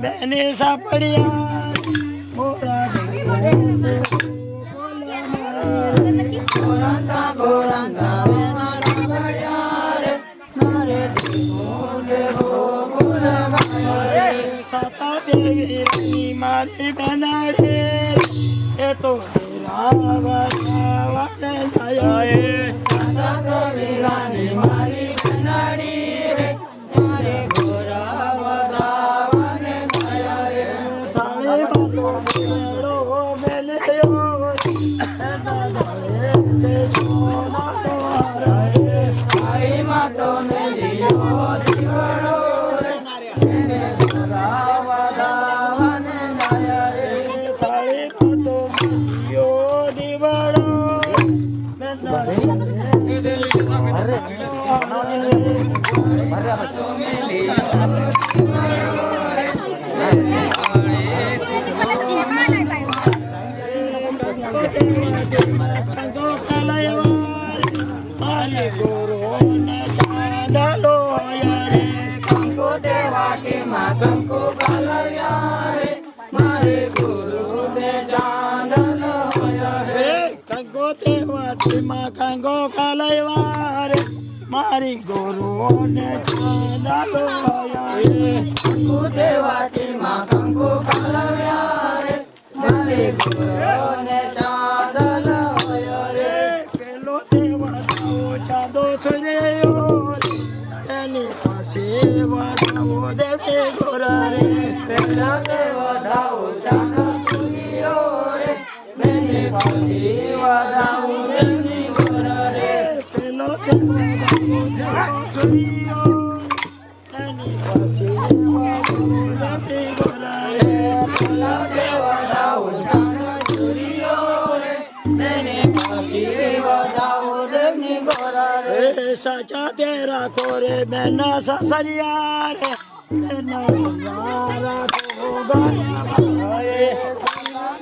બેને સાપડિયા સાતા દેવી મારી બનાડે એ તો મારી બનાડી રે મારે કંગો કાલવારે મારી ગુરુ ને ચાંદલો કંકુ દેવાટી માં કંકુ કાલવારે મારી ગુરુ ને ચાંદલો રે પેલો દેવાઓ ચાંદો સજેયો એની પાસે વાદાઓ દેવતે ગોરા રે પેલા દેવાઓ ચાંદો સજેયો રે એની પાસે વાદાઓ साचा तेरा खोरे मैना ससरिया रे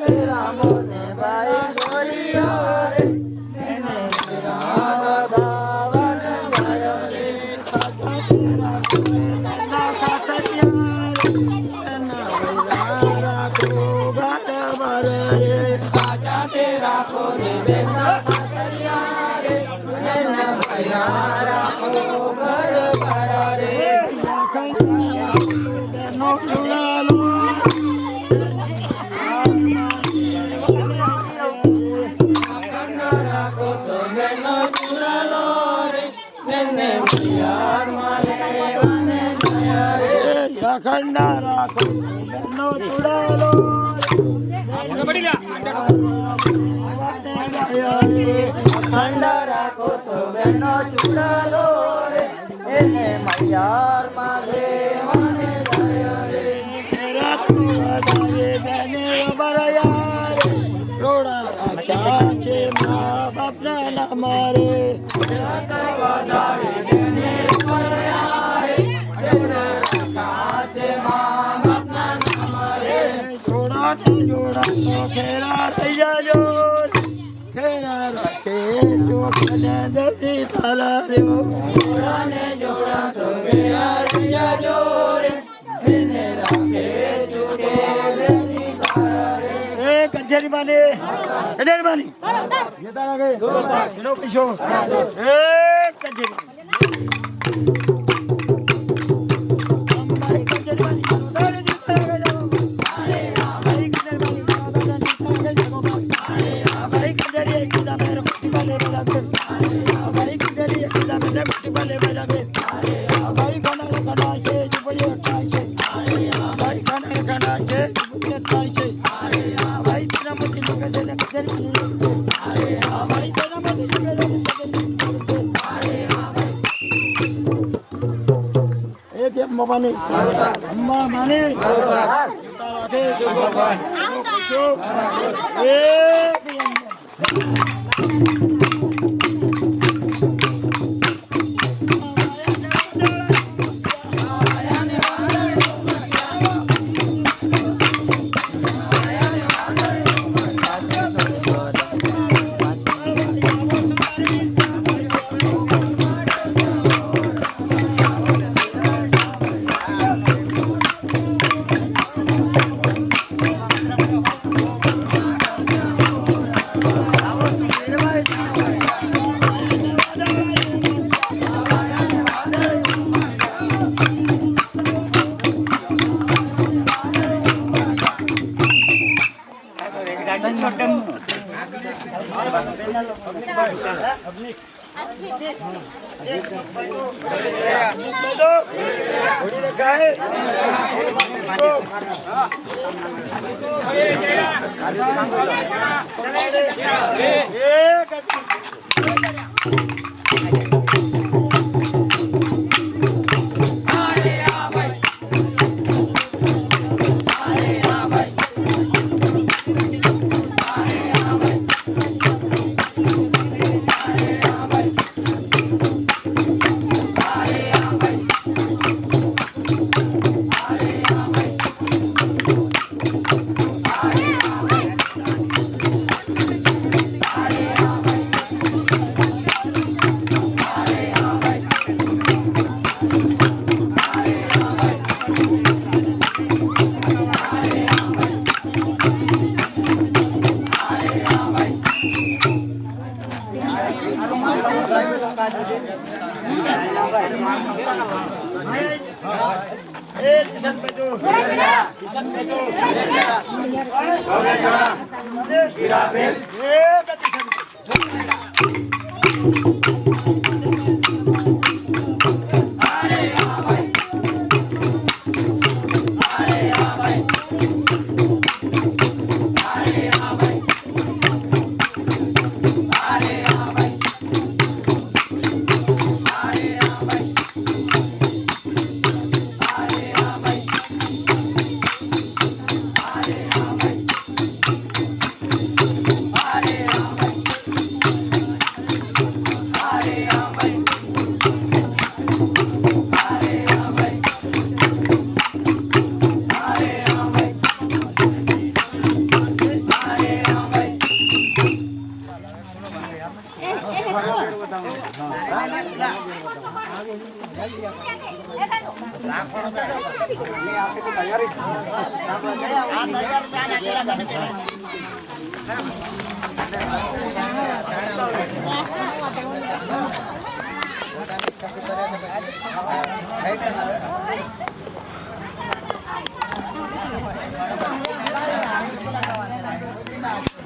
तेरा मोने भाई गोरिया रे खंडारा को नो चुड़ालो खंडारा को तो बेनो चुड़ालो एने मयार माले माने दया रे तेरा तू दावे बेने बरया रोड़ा राखा छे मां बाप ना मारे तेरा तू दावे बेने बरया रोड़ा जोड़ा तो खेरा रैया जोर खेरा रखे जो कने देवी थारा रे जोड़ा ने जोड़ा तो खेरा रैया जोर खेने रखे जो के देवी थारा रे ए कंचरी माने कंचरी माने ये तारा के नो पिछो ए कंचरी તે બાપાને અમ્મા માને રાખે જો બાપા પૂછો એ